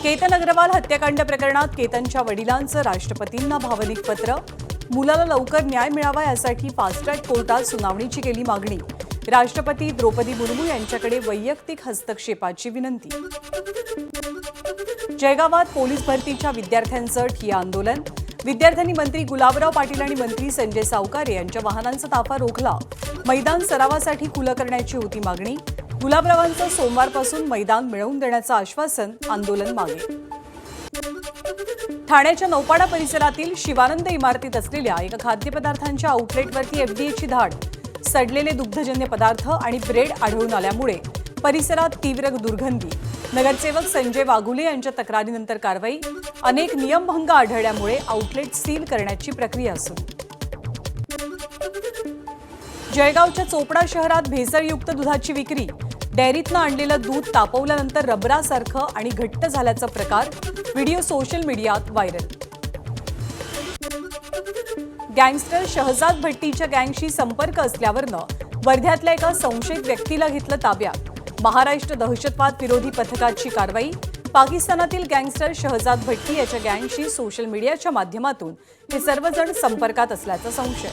केतन अग्रवाल हत्याकांड प्रकरणात केतनच्या वडिलांचं राष्ट्रपतींना भावनिक पत्र. मुलाला लवकर न्याय मिळावा यासाठी फास्ट ट्रॅक कोर्टात सुनावणीची केली मागणी. राष्ट्रपती द्रौपदी मुर्मू यांच्याकडे वैयक्तिक हस्तक्षेपाची विनंती. जळगावात पोलीस भरतीच्या विद्यार्थ्यांचं ठिय्या आंदोलन. विद्यार्थ्यांनी मंत्री गुलाबराव पाटील आणि मंत्री संजय सावकारे यांच्या वाहनांचा ताफा रोखला. मैदान सरावासाठी खुलं करण्याची होती मागणी. गुलाबरावांचं सोमवारपासून मैदान मिळवून देण्याचं आश्वासन. आंदोलन मागे. ठाण्याच्या नौपाडा परिसरातील शिवानंद इमारतीत असलेल्या एका खाद्यपदार्थांच्या आउटलेटवरती एफडीएची धाड. सडलेले दुग्धजन्य पदार्थ आणि ब्रेड आढळून आल्यामुळे परिसरात तीव्र दुर्गंधी. नगरसेवक संजय वाघुले यांच्या तक्रारीनंतर कारवाई. अनेक नियमभंग आढळल्यामुळे आउटलेट सील करण्याची प्रक्रिया सुरू. जळगावच्या चोपडा शहरात भेसळयुक्त दुधाची विक्री. डेअरीतनं आणलेलं दूध तापवल्यानंतर रबरासारखं आणि घट्ट झाल्याचा प्रकार. व्हिडिओ सोशल मीडियात व्हायरल. गँगस्टर शहजाद भट्टीच्या गँगशी संपर्क असल्यावरनं वर्ध्यातल्या एका संशयित व्यक्तीला घेतलं ताब्यात. महाराष्ट्र दहशतवाद विरोधी पथकाची कारवाई. पाकिस्तानातील गँगस्टर शहजाद भट्टी याच्या गँगशी सोशल मीडियाच्या माध्यमातून हे सर्वजण संपर्कात असल्याचा संशय.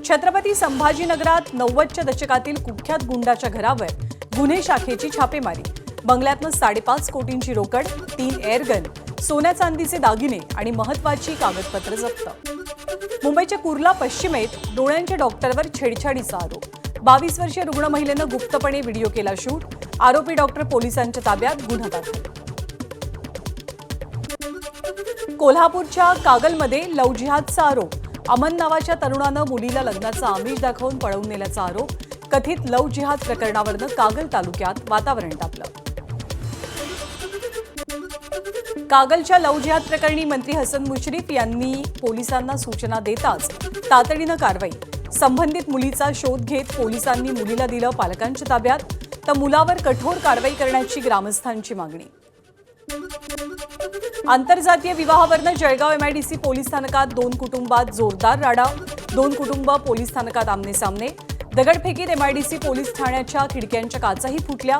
छत्रपती संभाजीनगरात 90च्या दशकातील कुख्यात गुंडाच्या घरावर गुन्हे शाखेची छापेमारी. बंगल्यातनं 5.5 कोटींची रोकड, 3 एअरगन, सोन्या चांदीचे दागिने आणि महत्वाची कागदपत्र जप्त. मुंबईच्या कुर्ला पश्चिमेत डोळ्यांच्या डॉक्टरवर छेडछाडीचा आरोप. 22 वर्षीय रुग्ण महिलेनं गुप्तपणे व्हिडिओ केला शूट. आरोपी डॉक्टर पोलिसांच्या ताब्यात. गुन्हा दाखल. कोल्हापूरच्या कागलमध्ये लव्ह जिहादचा आरोप. अमन नावाच्या तरुणानं मुलीला लग्नाचा आमिष दाखवून पळवून नेल्याचा आरोप. कथित लव्ह जिहाद प्रकरणावरनं कागल तालुक्यात वातावरण तापलं. कागलच्या लव्ह जिहाद प्रकरणी मंत्री हसन मुश्रीफ यांनी पोलिसांना सूचना देताच तातडीनं कारवाई. संबंधित मुलीचा शोध घेत पोलिसांनी मुलीला दिलं पालकांच्या ताब्यात. तर मुलावर कठोर कारवाई करण्याची ग्रामस्थांची मागणी. आंतरजातीय विवाहावरनं जळगाव एमआयडीसी पोलीस स्थानकात 2 कुटुंबात जोरदार राडा. 2 कुटुंब पोलीस स्थानकात आमने-सामने. दगडफेकीत एमआयडीसी पोलीस ठाण्याच्या खिडक्यांच्या काचाही फुटल्या.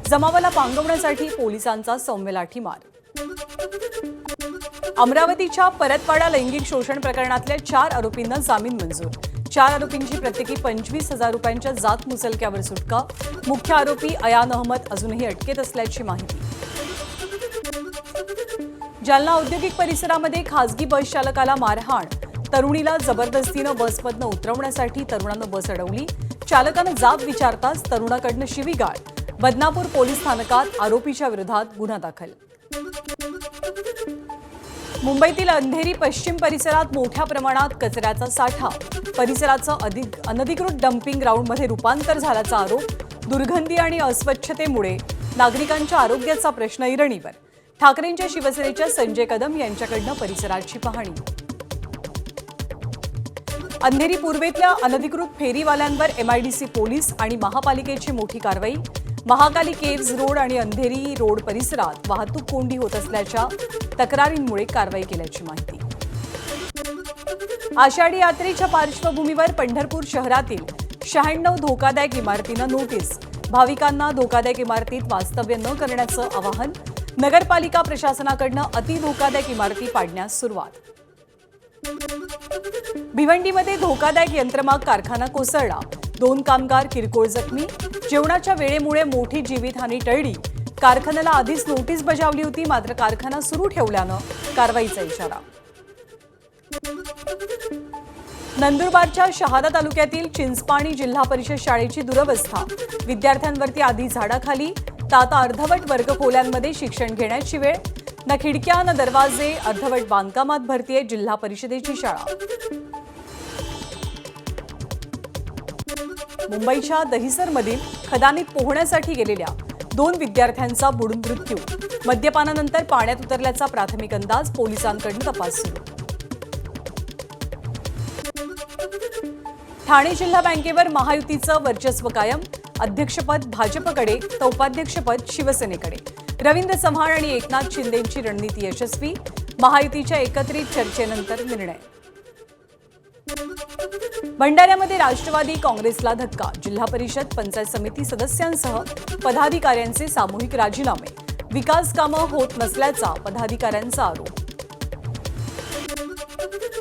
जमावाला पांगवण्यासाठी पोलिसांचा सौम्य लाठीमार. अमरावतीच्या परतवाडा लैंगिक शोषण प्रकरणातल्या 4 आरोपींना जामीन मंजूर. 4 आरोपींची प्रत्येकी 25,000 रुपयांच्या जात मुचलक्यावर सुटका. मुख्य आरोपी अयान अहमद अजूनही अटकेत असल्याची माहिती. जालना औद्योगिक परिसरामध्ये खासगी बस चालकाला मारहाण. तरुणीला जबरदस्तीनं बसमधनं उतरवण्यासाठी तरुणानं बस अडवली. चालकानं जाब विचारताच तरुणाकडनं शिवीगाळ. बदनापूर पोलीस स्थानकात आरोपीच्या विरोधात गुन्हा दाखल. मुंबईतील अंधेरी पश्चिम परिसरात मोठ्या प्रमाणात कचऱ्याचा साठा. परिसराचं अनधिकृत डम्पिंग ग्राउंडमध्ये रूपांतर झाल्याचा आरोप. दुर्गंधी आणि अस्वच्छतेमुळे नागरिकांच्या आरोग्याचा प्रश्न ऐरणीवर. ठाकरेंच्या शिवसेनेच्या संजय कदम यांच्याकडनं परिसराची पाहणी. अंधेरी पूर्वेतल्या अनधिकृत फेरीवाल्यांवर एमआयडीसी पोलीस आणि महापालिकेची मोठी कारवाई. महाकाली केव्ज रोड आणि अंधेरी रोड परिसरात वाहतूक कोंडी होत असल्याच्या तक्रारींमुळे कारवाई केल्याची माहिती. आषाढी यात्रेच्या पार्श्वभूमीवर पंढरपूर शहरातील 96 धोकादायक इमारतींना नोटीस. भाविकांना धोकादायक इमारतीत वास्तव्य न करण्याचं आवाहन. नगरपालिका प्रशासनाकडनं अतिधोकादायक इमारती पाडण्यास सुरुवात. भिवंडीमध्ये धोकादायक यंत्रमाग कारखाना कोसळला. 2 कामगार किरकोळ जखमी. जेवणाच्या वेळेमुळे मोठी जीवितहानी टळली. कारखान्याला आधीच नोटीस बजावली होती, मात्र कारखाना सुरू ठेवल्यानं कारवाईचा इशारा. नंदुरबारच्या शहादा तालुक्यातील चिंचपाणी जिल्हा परिषद शाळेची दुरवस्था. विद्यार्थ्यांवरती आधी झाडाखाली, तर आता अर्धवट वर्गखोल्यांमध्ये शिक्षण घेण्याची वेळ. ना खिडक्या ना दरवाजे, अर्धवट बांधकामात भरतीये जिल्हा परिषदेची शाळा. मुंबईच्या दहिसरमधील खदानीत पोहण्यासाठी गेलेल्या 2 विद्यार्थ्यांचा बुडून मृत्यू. मद्यपानानंतर पाण्यात उतरल्याचा प्राथमिक अंदाज. पोलिसांकडून तपास सुरू. ठाणे जिल्हा बँकेवर महायुतीचं वर्चस्व कायम. अध्यक्षपद भाजपकडे तर उपाध्यक्षपद शिवसेनेकडे. रवींद्र चव्हाण आणि एकनाथ शिंदेंची रणनीती यशस्वी. महायुतीच्या एकत्रित चर्चेनंतर निर्णय. भंडाऱ्यामध्ये राष्ट्रवादी काँग्रेसला धक्का. जिल्हा परिषद पंचायत समिती सदस्यांसह पदाधिकाऱ्यांचे सामूहिक राजीनामे. विकास कामं होत नसल्याचा पदाधिकाऱ्यांचा आरोप.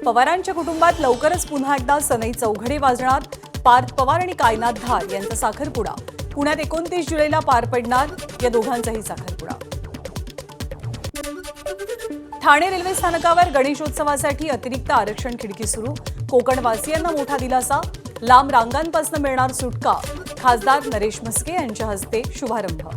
पवारांच्या कुटुंबात लवकरच पुन्हा एकदा सनई चौघडे वाजणार. पार्थ पवार आणि कायनाथ धार यांचा साखरपुडा पुण्यात 29 जुलैला पार पडणार. या दोघांचाही साखरपुडा. ठाणे रेल्वे स्थानकावर गणेशोत्सवासाठी अतिरिक्त आरक्षण खिडकी सुरू. कोकणवासियांना मोठा दिलासा. लांब रांगांपासून मिळणार सुटका. खासदार नरेश म्हस्के यांच्या हस्ते शुभारंभ.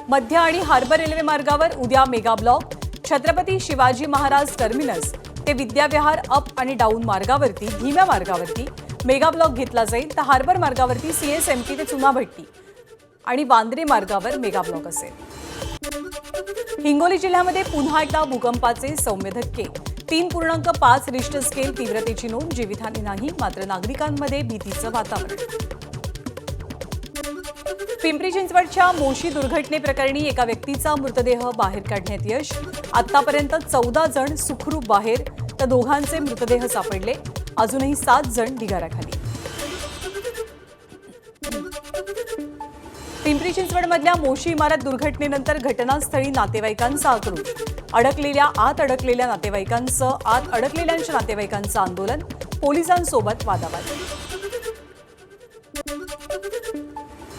मध्य आणि हार्बर रेल्वे मार्गावर उद्या mega block. Chhatrapati Shivaji Maharaj terminus ते विद्याविहार अप आणि डाऊन मार्गावरती धीम्या मार्गावरती मेगा ब्लॉक घेतला जाईल. तर हार्बर मार्गावरती CSMT ते चुनाभट्टी आणि वांद्रे मार्गावर मेगा ब्लॉक असेल. हिंगोली जिल्ह्यामध्ये पुन्हा एकदा भूकंपाचे सौम्य धक्के. 3.5 रिश्टर स्केल तीव्रतेची नोंद. जीवितहानी नाही, मात्र नागरिकांमध्ये भीतीचं वातावरण. पिंपरी चिंचवडच्या मोशी दुर्घटनेप्रकरणी एका व्यक्तीचा मृतदेह बाहेर काढण्यात यश. आतापर्यंत 14 जण सुखरूप बाहेर, तर दोघांचे मृतदेह सापडले. अजूनही 7 जण ढिगाऱ्याखाली. पिंपरी चिंचवडमधल्या मोशी इमारत दुर्घटनेनंतर घटनास्थळी नातेवाईकांचा आक्रोश. आत अडकलेल्या नातेवाईकांच्या नातेवाईकांचं आंदोलन. पोलिसांसोबत वादावाद.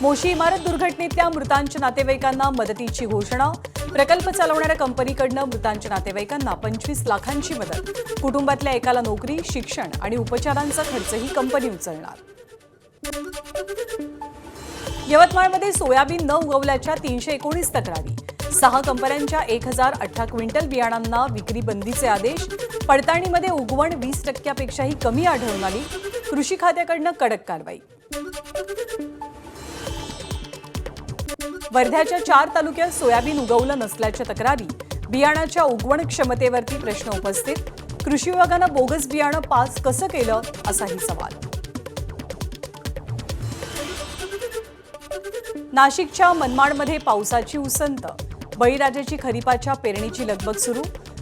मोशी इमारत दुर्घटनेतल्या मृतांच्या नातेवाईकांना मदतीची घोषणा. प्रकल्प चालवणाऱ्या कंपनीकडनं मृतांच्या नातेवाईकांना 25 लाखांची मदत. कुटुंबातल्या एकाला नोकरी, शिक्षण आणि उपचारांचा खर्चही कंपनी उचलणार. यवतमाळमध्ये सोयाबीन न उगवल्याच्या 319 तक्रारी. 6 कंपन्यांच्या 1018 क्विंटल बियाणांना विक्री बंदीचे आदेश. पडताळणीमध्ये उगवण 20% कमी आढळून आली. कृषी खात्याकडनं कडक कारवाई. वर्ध्याच्या 4 तालुक्यात सोयाबीन उगवलं नसल्याच्या तक्रारी. बियाणाच्या उगवण क्षमतेवरती प्रश्न उपस्थित. कृषी विभागानं बोगस बियाणं पास कसं केलं असाही सवाल. नाशिकच्या मनमाडमध्ये पावसाची उसंत. बळीराजाची खरीपाच्या पेरणीची लगबग सुरू.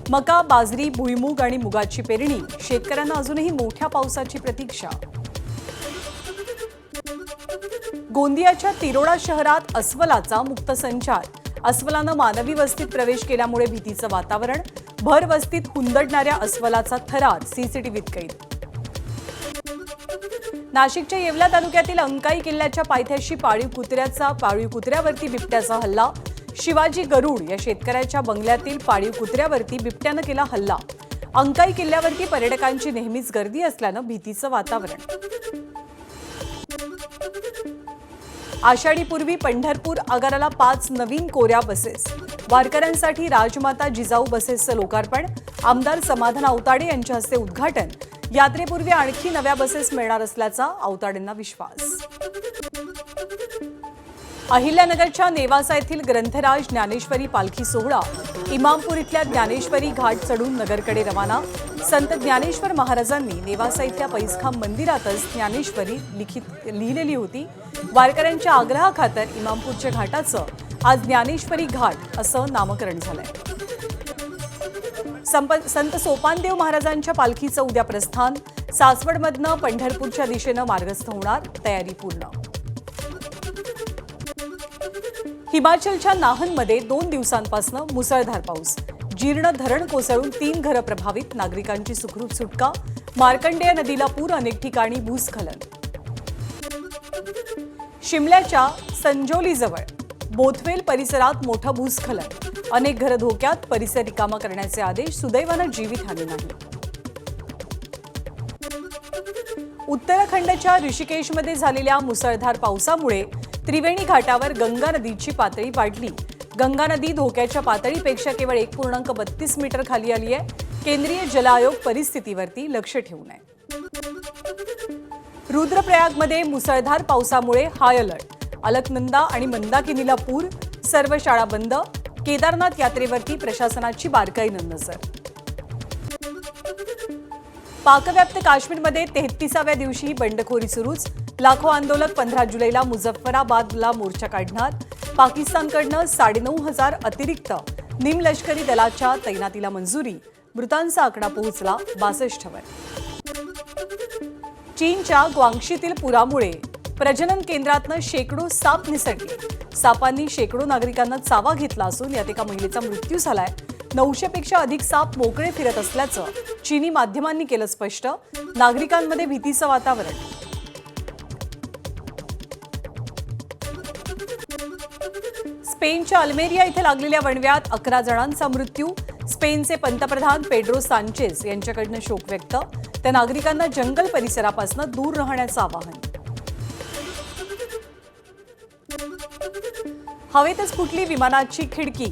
मका, बाजरी, भुईमूग आणि मुगाची पेरणी. शेतकऱ्यांना अजूनही मोठ्या पावसाची प्रतीक्षा. गोंदियाच्या तिरोडा शहरात अस्वलाचा मुक्त संचार. अस्वलानं मानवी वस्तीत प्रवेश केल्यामुळे भीतीचं वातावरण. भर वस्तीत हुंदडणाऱ्या अस्वलाचा थरार सीसीटीव्हीत कैद. नाशिकच्या येवला तालुक्यातील अंकाई किल्ल्याच्या पायथ्याशी पाळीव कुत्र्यावरती बिबट्याचा हल्ला. शिवाजी गरुड या शेतकऱ्याच्या बंगल्यातील पाळीव कुत्र्यावरती बिबट्यानं केला हल्ला. अंकाई किल्ल्यावरती पर्यटकांची नेहमीच गर्दी असल्यानं भीतीचं वातावरण. आषाढीपूर्वी पंढरपूर आगाराला 5 नवीन कोऱ्या बसेस. वारकऱ्यांसाठी राजमाता जिजाऊ बसेसचं लोकार्पण. आमदार समाधान आवताडे यांच्या हस्ते उद्घाटन. यात्रेपूर्वी आणखी नव्या बसेस मिळणार असल्याचा आवताडेंना विश्वास. अहिल्यानगरच्या नेवासा येथील ग्रंथराज ज्ञानेश्वरी पालखी सोहळा. इमामपूर इथल्या ज्ञानेश्वरी घाट चढून नगरकडे रवाना. संत ज्ञानेश्वर महाराजांनी नेवासा इथल्या पैसखांब मंदिरातच ज्ञानेश्वरी लिहिलेली होती. वारकऱ्यांच्या आग्रहाखातर इमामपूरच्या घाटाचं आज ज्ञानेश्वरी घाट असं नामकरण झालंय. संत सोपानदेव महाराजांच्या पालखीचं उद्या प्रस्थान. सासवडमधनं पंढरपूरच्या दिशेनं मार्गस्थ होणार. तयारी पूर्ण. हिमाचलच्या नाहनमध्ये 2 दिवसांपासून मुसळधार पाऊस. जीर्ण धरण कोसळून 3 घरं प्रभावित. नागरिकांची सुखरूप सुटका. मार्कंडेय नदीला पूर. अनेक ठिकाणी भूस्खलन. शिमल्याच्या संजोलीजवळ बोथवेल परिसरात मोठं भूस्खलन. अनेक घरं धोक्यात. परिसर रिकामा करण्याचे आदेश. सुदैवानं जीवितहानी नाही. उत्तराखंडच्या ऋषिकेशमध्ये झालेल्या मुसळधार पावसामुळे त्रिवेणी घाटावर गंगा नदीची पातळी वाढली. गंगा नदी धोक्याच्या पातळीपेक्षा केवळ 1.32 मीटर खाली आली आहे. केंद्रीय जल आयोग परिस्थितीवरती लक्ष ठेवून आहे. रुद्रप्रयागमध्ये मुसळधार पावसामुळे हाय अलर्ट. अलकनंदा आणि मंदाकिनीला पूर. सर्व शाळा बंद. केदारनाथ यात्रेवरती प्रशासनाची बारकाईनं नजर. पाकव्याप्त काश्मीरमध्ये 33व्या दिवशी बंडखोरी सुरूच. लाखो आंदोलक 15 जुलैला मुझफ्फराबादला मोर्चा काढणार. पाकिस्तानकडनं 9,500 अतिरिक्त निमलष्करी दलाच्या तैनातीला मंजुरी. मृतांचा आकडा पोहोचला 62वर. चीनच्या ग्वांगशीतील पुरामुळे प्रजनन केंद्रातनं शेकडो साप निसटले। सापांनी शेकडो नागरिकांना चावा घेतला असून यात एका महिलेचा मृत्यू झालाय। 900 पेक्षा अधिक साप मोकळे फिरत असल्याचं चीनी माध्यमांनी केलं स्पष्ट। नागरिकांमध्ये भीतीचं वातावरण। स्पेनच्या अल्मेरिया इथे लागलेल्या वणव्यात 11 जणांचा मृत्यू। स्पेनचे पंतप्रधान पेड्रो सांचेस यांच्याकडनं शोक व्यक्त। त्या नागरिकांना जंगल परिसरापासून दूर राहण्याचं आवाहन। हवेतच फुटली विमानाची खिडकी।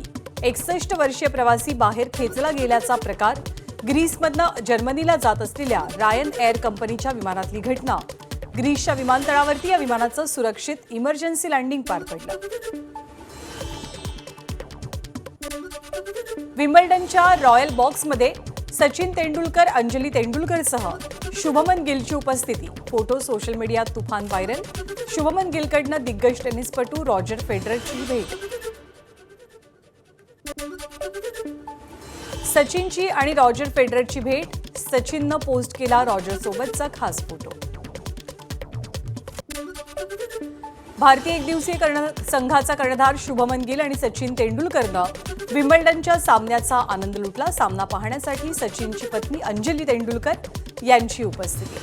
61 वर्षीय प्रवासी बाहेर खेचला गेल्याचा प्रकार। ग्रीसमधनं जर्मनीला जात असलेल्या रायन एअर कंपनीच्या विमानातली घटना। ग्रीसच्या विमानतळावरती या विमानाचं सुरक्षित इमर्जन्सी लँडिंग पार पडलं। विम्बल्डनच्या रॉयल बॉक्समध्ये सचिन तेंडुलकर, अंजली तेंडुलकरसह शुभमन गिलची उपस्थिती। फोटो सोशल मीडियात तुफान व्हायरल। शुभमन गिलकडनं दिग्गज टेनिसपटू रॉजर फेडररची भेट। सचिनची आणि रॉजर फेडररची भेट। सचिननं पोस्ट केला रॉजरसोबतचा खास फोटो। भारतीय एकदिवसीय संघाचा कर्णधार शुभमन गिल आणि सचिन तेंडुलकरनं विम्बल्डनच्या सामन्याचा आनंद लुटला। सामना पाहण्यासाठी सचिनची पत्नी अंजली तेंडुलकर यांची उपस्थिती।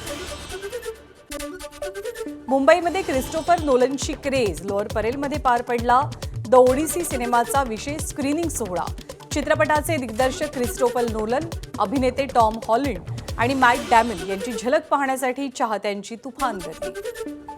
मुंबईमध्ये क्रिस्टोफर नोलनची क्रेज। लोअर परेलमध्ये पार पडला द ओडिसी सिनेमाचा विशेष स्क्रीनिंग सोहळा। चित्रपटाचे दिग्दर्शक क्रिस्टोफर नोलन, अभिनेते टॉम हॉलंड आणि मॅट डॅमन यांची झलक पाहण्यासाठी चाहत्यांची तुफान गर्दी।